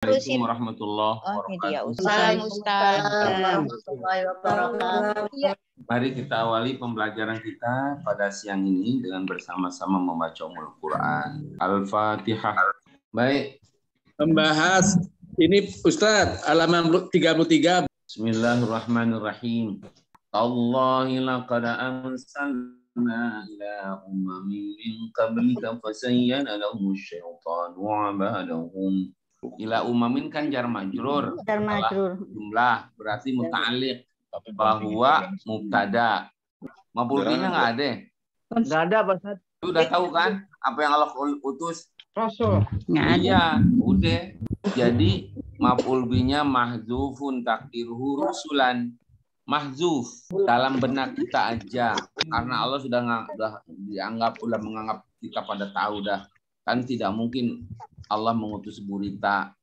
Assalamualaikum warahmatullahi wabarakatuh. Warahmatullahi wabarakatuh. Mari kita awali pembelajaran kita pada siang ini dengan bersama-sama membaca Ummul Quran. Al-Fatihah. Baik. Membahas ini Ustadz halaman 33. Bismillahirrahmanirrahim. Allahi laqad ansalna ila ummamin min qablika fasayyana lahum asyaitanu a'malahum. Ila umamin kan jar majrur. Jumlah berarti muta'alliq bahwa mubtada. Maf'ul bihnya enggak ada. Enggak ada, Pak Ustadz. Udah tahu kan apa yang Allah utus? Rasul. Iya, udah. Jadi maf'ul bihnya mahdzufun takdiruhu rusulan. Mahdzuf dalam benak kita aja karena Allah sudah menganggap kita pada tahu dah. Kan tidak mungkin Allah mengutus burita.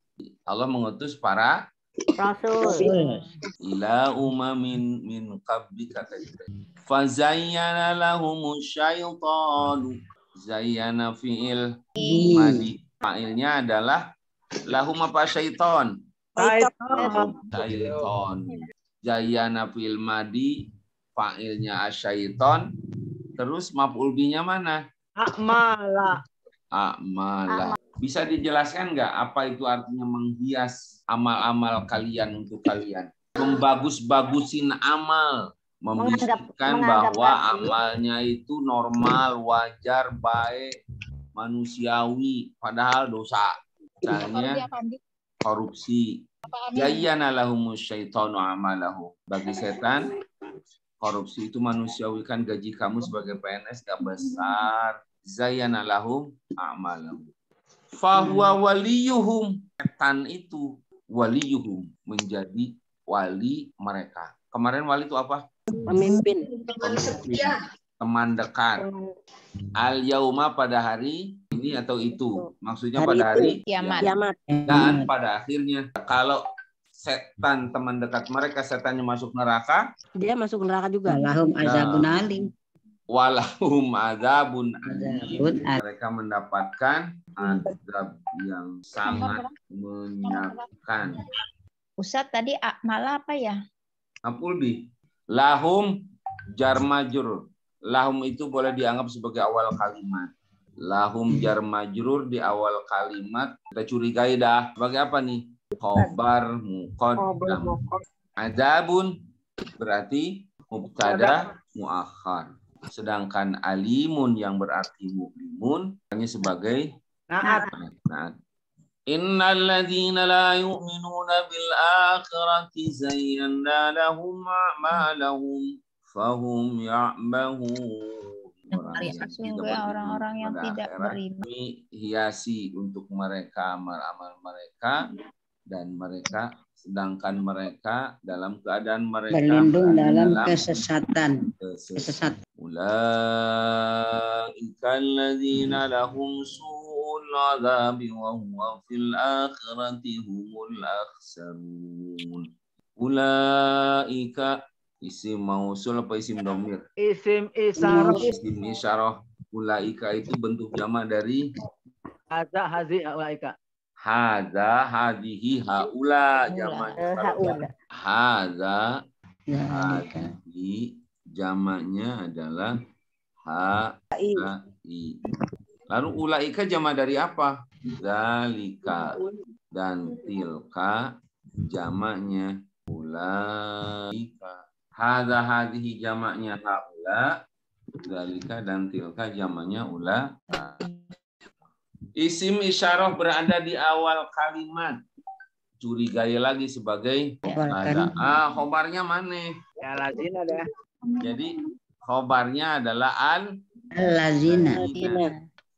Allah mengutus para rasul. Ila umamin min qablika. Fazayyana lahumus syaitanu. Zayyana fi'il madi. Fa'ilnya adalah lahum apa syaiton? Syaiton. Zayyana fi'il madi. Fa'ilnya asyaiton. Terus maf'ul bihnya mana? A'mala. Bisa dijelaskan nggak apa itu artinya menghias amal-amal kalian untuk kalian? Membagus-bagusin amal. Membisikkan bahwa amalnya itu normal, wajar, baik, manusiawi. Padahal dosa. Misalnya korupsi. Zayyana lahumus syaitanu amalahu. Bagi setan, korupsi itu manusiawi, kan gaji kamu sebagai PNS gak besar. Zayyana lahum a'malahum. Fahuwa waliyuhum. Setan itu waliyuhum, menjadi wali mereka. Kemarin wali itu apa? Pemimpin. Teman dekat. Al yauma pada hari ini atau itu. Maksudnya Hari pada hari kiamat. Dan pada akhirnya kalau setan teman dekat mereka, setannya masuk neraka, Dia masuk neraka juga. Lahum azabun alim. walahum adzabun alim. Mereka mendapatkan azab yang sangat menyakitkan. Ustadz tadi malah apa ya? Maf'ul bih. Lahum jar majrur. Lahum itu boleh dianggap sebagai awal kalimat. Lahum jar majrur di awal kalimat. Kita curigai dah. Sebagai apa nih? Khobar muqaddam. Adzabun berarti mubtada muakhar. Sedangkan alimun yang berarti mu'limun hanya sebagai naat. Innal ladzina la yu'minuna bil akhirati zayyana lahum a'malahum fahum ya'mahun. Orang-orang yang tidak beriman. Hiasi untuk mereka amal-amal mereka, dan mereka sedangkan mereka dalam keadaan mereka berlindung dalam kesesatan. Ulaika alladzina lahum su'ul 'adzabi wa huwa fil akhirati humul akhsarun. Ulaika isim mausul apa isim dhamir? Isim isyarah. Isim isyarah. Ulaika itu bentuk jamak dari Hadza hazi ulaika. hadza hadihi haula jamaknya. Hadza hadihi jamaknya adalah hai. Lalu ulaika jamak dari apa? Zalika. Dan tilka jamaknya ulaika. Hadza hadihi jamaknya haula. Zalika dan tilka jamaknya ulaika. Isim isyarah berada di awal kalimat. Curigai lagi sebagai ada. Khobarnya mana? Ya lazina dah. Jadi khobarnya adalah Al-lazina.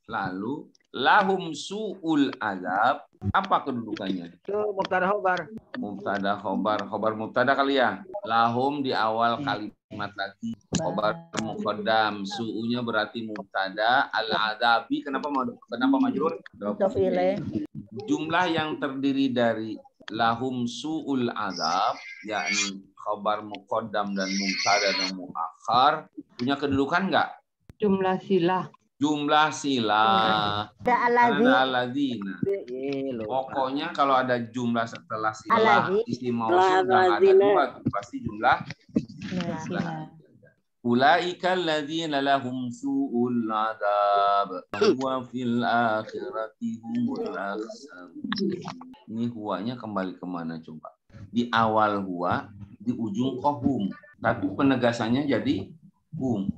Lalu lahum su'ul azab. Apa kedudukannya? Itu mubtada khobar. Mubtada khobar. Khobar mubtada kali ya. Lahum di awal kalimat lagi. Khobar muqaddam. Su'unya berarti mubtada. Al-adabi kenapa majrur? Jumlah yang terdiri dari lahum su'ul azab, yakni khobar muqaddam dan mubtada dan muakhar, punya kedudukan enggak? Jumlah silah. Jumlah sila. Ada Ada alladzina. Fi'il. Pokoknya kalau ada jumlah setelah sila Alladzi. isim mausul dan ada dua tuh pasti jumlah. Sila. Ulaika alladzina lahum su'ul adab wa fil akhirati humul akhsar. Ini huwanya kembali kemana coba? Di awal huwa, di ujung kohum. Tapi penegasannya jadi hum.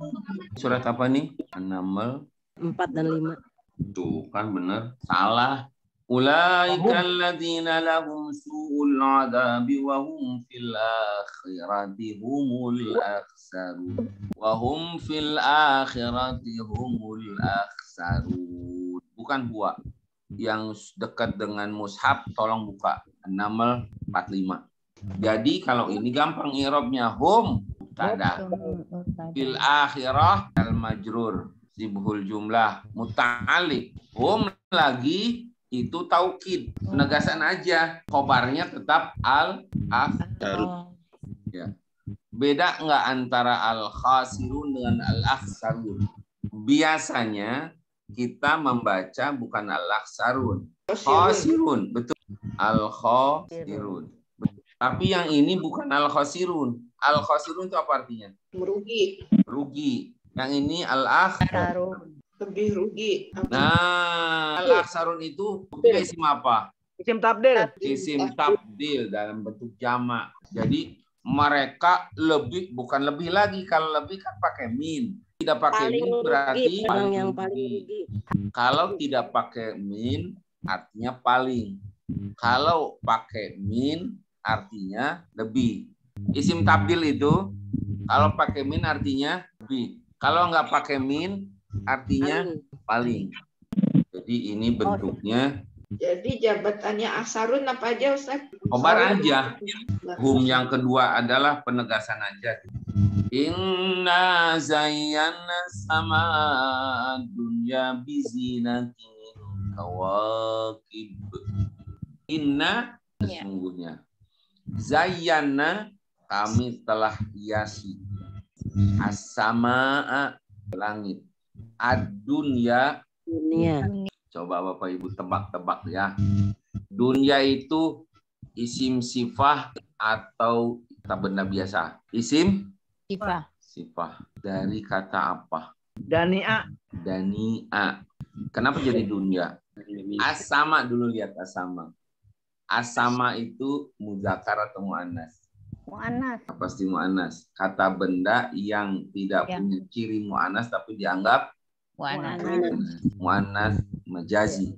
Surat apa nih? An-Naml 4 dan 5. Tuh kan bener. Salah. Ulaika alladzina lahum su'ul adabi wa hum fil akhirati humul akhsarun. Wa hum fil akhirati humul akhsarun. Bukan huwa. Yang dekat dengan mushaf tolong buka. An-Naml 45. Jadi kalau ini gampang i'rabnya hum mubtada. Fil akhirah al majrur. Sibhul jumlah muta'alliq. Hum lagi itu taukid, penegasan aja. Khobarnya tetap al-akhsarun. Ya. Beda nggak antara al-khasirun dengan al-akhsarun? Biasanya kita membaca bukan al-akhsarun, khasirun, betul. Al-khasirun. Tapi yang ini bukan al-khasirun. Al-khasirun itu apa artinya? Merugi, Rugi. Yang ini al-akhsarun. lebih rugi. Nah, al-akhsarun itu isim apa? Isim tabdil. Isim tabdil dalam bentuk jamak. Jadi mereka lebih, bukan lebih lagi. Kalau lebih kan pakai min. Tidak pakai min berarti Yang paling rugi. rugi. Kalau tidak pakai min artinya paling. Kalau pakai min artinya lebih. Isim tabdil itu kalau pakai min artinya lebih. Kalau nggak pakai min artinya paling. Jadi ini bentuknya Jadi jabatannya asarun apa aja Ustaz? khobar aja. Hum yang kedua adalah penegasan aja. Inna zayyana sama dunya bizinatin kawakib. Inna sesungguhnya. Zayyana kami telah hiasi. As-samaa langit. Ad-dunya. Dunia. Coba Bapak Ibu tebak-tebak ya. Dunia itu isim sifah atau kata benda biasa? Isim Sifah. sifah. Dari kata apa? Dani'a. Dani'a. Kenapa jadi dunia? Asama dulu, lihat asama. Asama itu muzakkar atau muannas? Mu'annas. Pasti muannas. Kata benda yang tidak Ya. punya ciri muannas tapi dianggap Wana. muannas majazi.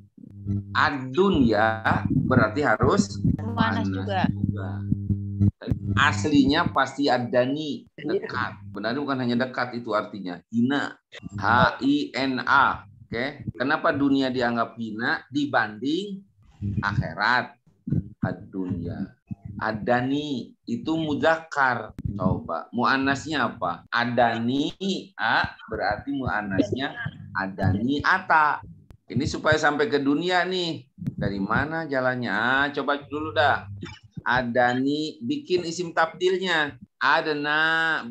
Ad-dunya berarti harus Muannas juga. Aslinya pasti adani, dekat. Benar bukan hanya dekat, itu artinya hina. H-I-N-A. Oke. Kenapa dunia dianggap hina dibanding akhirat? Ad-dunya. Adani itu muzakkar. Coba muannasnya apa? Adani a berarti muannasnya adani ata. Ini supaya sampai ke dunia nih. Dari mana jalannya? Coba dulu dah. Adani bikin isim tabdilnya. Adna.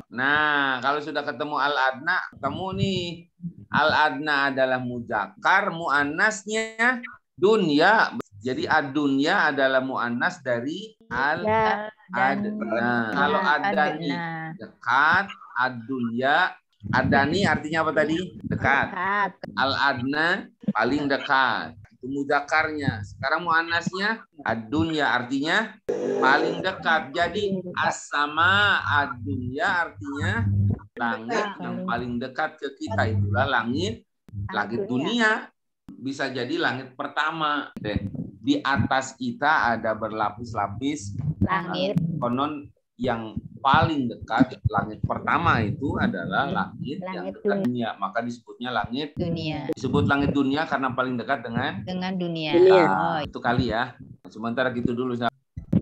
Nah, kalau sudah ketemu al-adna, ketemu nih. Al-adna adalah muzakkar, muannasnya dunya. Jadi ad-dunya adalah muannas dari al-adna. Kalau adani dekat, ad-dunya, adani artinya apa tadi? Dekat. Al-adna paling dekat. Itu mudzakarnya. Sekarang muannasnya ad-dunya artinya paling dekat. Jadi as-sama ad-dunya artinya langit yang paling dekat ke kita, itulah langit dunia. Bisa jadi langit pertama deh. Di atas kita ada berlapis-lapis Langit. konon yang paling dekat langit pertama itu adalah langit yang dekat dunia, maka disebutnya langit Dunia. disebut langit dunia karena paling dekat dengan Dunia. Dunia. Oh, itu kali ya. Sementara gitu dulu.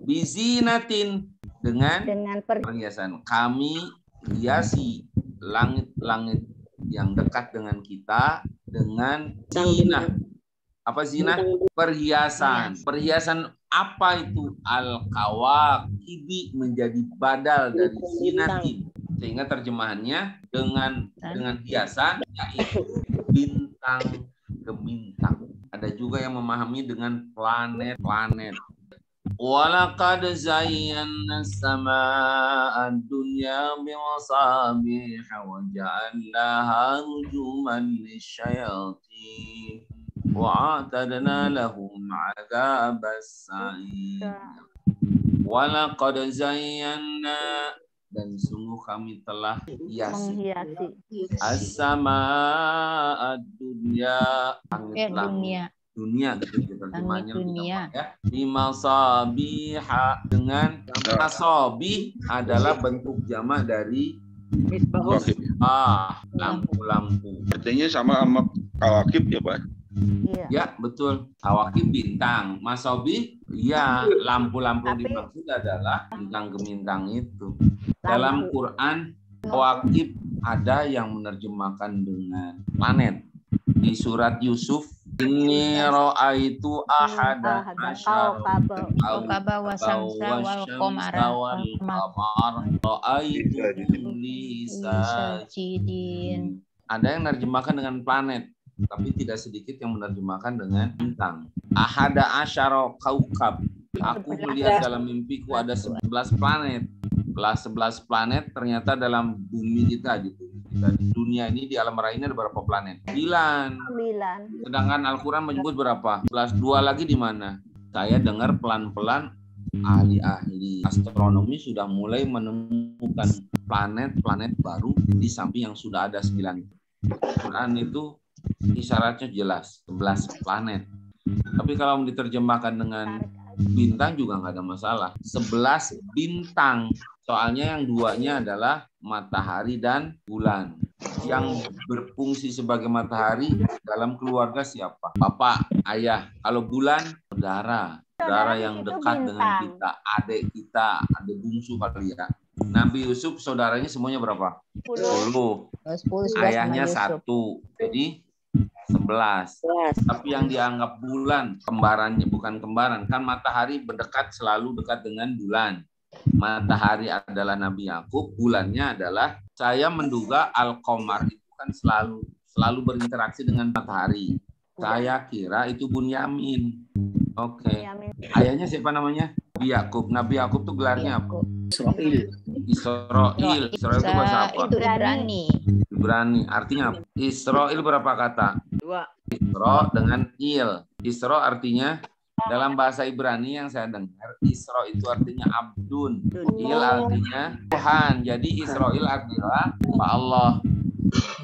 Bizinatin dengan perhiasan. Kami hiasi langit-langit yang dekat dengan kita dengan zina. Apa zina? Perhiasan. Perhiasan apa itu? Al-kawakibi menjadi badal dari zinatin. Sehingga terjemahannya dengan hiasan yaitu bintang ke bintang. Ada juga yang memahami dengan planet-planet. Walaqad zayyana as-samaa'a ad-dunya bimasabiha wa ja'alnaha rujuman lisyayatin wa a'tadna lahum 'adzabas sa'ir. Walaqad zayyana, dan sungguh kami telah hiasi as-samaa'a ad-dunya, langit dunia gitu terjemahnya dunia ya. Bimasabiha, dengan masabih adalah bentuk jamak dari Misbahun. lampu-lampu. Artinya sama kawakib ya Pak? Iya. Ya betul, kawakib bintang, masabih ya lampu-lampu yang dimaksud adalah bintang gemintang itu. Dalam Quran kawakib ada yang menerjemahkan dengan planet. Di surat Yusuf, inni ra'aitu ahada asyara Kawkaba wa syamsa wal qamara ra'aitu li sajidin. Ada yang menerjemahkan dengan planet, tapi tidak sedikit yang menerjemahkan dengan bintang. Ahada asyara kaukab. Aku melihat dalam mimpiku ada 11 planet. 11 planet ternyata dalam bumi kita gitu. Di dunia ini, di alam raya ini ada berapa planet? 9. Sedangkan Al-Quran menyebut berapa? 11. 2 lagi di mana? Saya dengar pelan-pelan ahli-ahli astronomi sudah mulai menemukan planet-planet baru di samping yang sudah ada 9. Quran itu isyaratnya jelas, 11 planet. Tapi kalau diterjemahkan dengan bintang juga nggak ada masalah. 11 bintang. Soalnya yang duanya adalah matahari dan bulan. Yang berfungsi sebagai matahari dalam keluarga siapa? Bapak, ayah. Kalau bulan, saudara. Saudara yang dekat dengan kita. Adik kita, adik bungsu kali ya. Nabi Yusuf saudaranya semuanya berapa? 10. Ayahnya 1. Jadi 11. Tapi yang dianggap bulan, kembarannya bukan kembaran. Kan matahari berdekat, selalu dekat dengan bulan. Matahari adalah Nabi Yakub, bulannya adalah, saya menduga Al-Qamar itu kan selalu berinteraksi dengan matahari. Saya kira itu Bunyamin. Oke. Ayahnya siapa namanya? Nabi Yakub. Nabi Yakub tuh gelarnya apa? Israil. Israil itu bahasa apa? Itu Ibrani. Ibrani. Artinya apa? Israil berapa kata? 2. Isra dengan il. Isra artinya, dalam bahasa Ibrani yang saya dengar, Isra itu artinya abdun. Il artinya Tuhan. Jadi Israil artinya Pak Allah.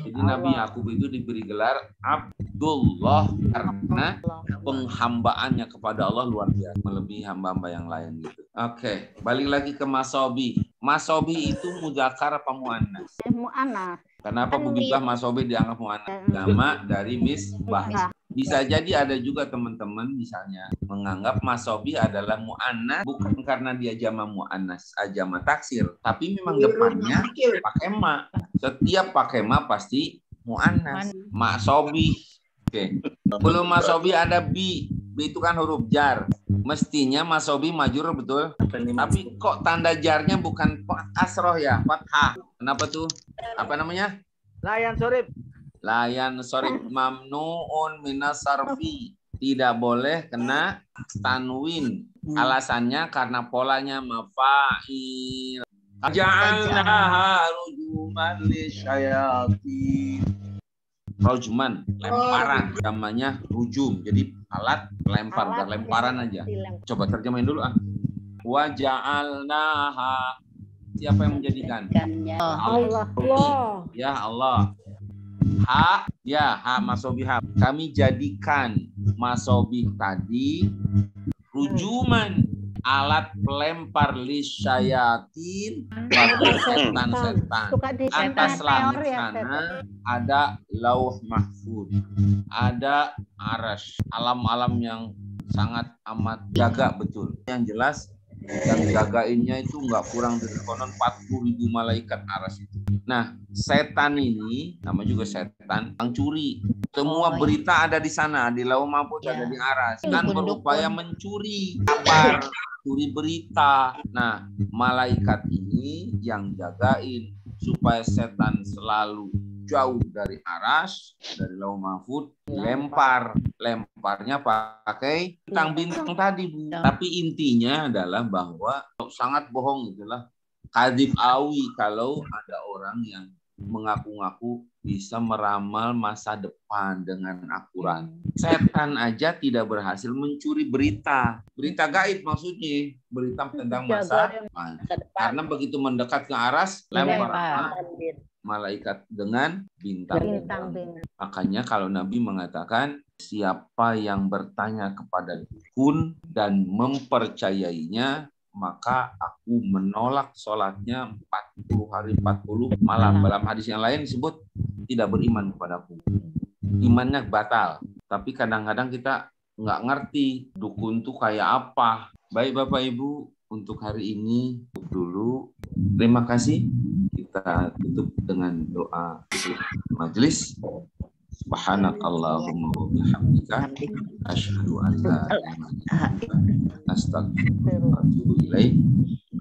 Jadi Nabi Yakub itu diberi gelar Abdullah karena penghambaannya kepada Allah luar biasa, melebihi hamba-hamba yang lain gitu. Oke, balik lagi ke masobi. Masobi itu muzakkar apa muannas? Mu'annas. Kenapa Bugibah masobi dianggap muannas? Jamak dari misbah. Bisa jadi ada juga teman-teman misalnya menganggap masobi adalah mu'annas bukan karena dia jama mu'annas, jama taksir, tapi memang depannya pakai ma. Setiap pakai ma pasti mu'annas. Masobi. Oke. Belum masobi ada bi. Bi itu kan huruf jar. Mestinya masobi majur betul. Tapi kok tanda jarnya bukan kasroh ya, fathah. Kenapa tuh? Apa namanya? Layan sorib. Layan sorib mamnuun minas sarfi. Tidak boleh kena tanwin. Alasannya karena polanya mafa'il. Ja'alnaha rujuman lisyayatin. Rujman, lemparan. Namanya rujum. Jadi alat lempar, lemparan aja. Coba terjemahin dulu ah. Wa ja'alnaha. Siapa yang menjadikan? Allah. Ya Allah. Ha, ya ha masobih. Kami jadikan masobih tadi rujuman, alat pelempar lisyayatin, bagi setan-setan. Atas langit sana ada lauh mahfud, ada arasy, alam-alam yang sangat amat jaga betul. Yang jelas yang jagainnya itu nggak kurang dari konon 40.000 malaikat arasy itu. Nah, setan ini, nama juga setan, yang curi. Semua berita ada di sana, di lauh mahfud ada di arasy. Dan berupaya mencuri kabar, curi berita. Nah, malaikat ini yang jagain supaya setan selalu jauh dari aras, dari lauh mahfud, lemparnya pakai bintang-bintang tadi, Bu. Tapi intinya adalah bahwa sangat bohong itulah kadzib awi kalau ada orang yang mengaku-ngaku bisa meramal masa depan dengan akurat. Setan aja tidak berhasil mencuri berita gaib, maksudnya berita tentang masa depan. Karena begitu mendekat ke aras, lempar malaikat dengan bintang. Makanya kalau Nabi mengatakan siapa yang bertanya kepada dukun dan mempercayainya, maka aku menolak sholatnya 40 hari 40 malam. Dalam hadis yang lain disebut tidak beriman kepadaku. Imannya batal. Tapi kadang-kadang kita nggak ngerti dukun tuh kayak apa. Baik Bapak Ibu, untuk hari ini dulu. Terima kasih. Kita tutup dengan doa majelis. Subhanakallahumma wa bihamdika asyhadu an la ilaha illa anta astaghfiruka wa atubu ilaik.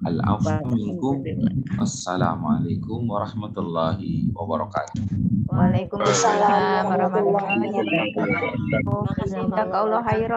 Al-afwu minkum. Assalamualaikum warahmatullahi wabarakatuh. Waalaikumsalam warahmatullahi wabarakatuh. Jazakallahu khairan.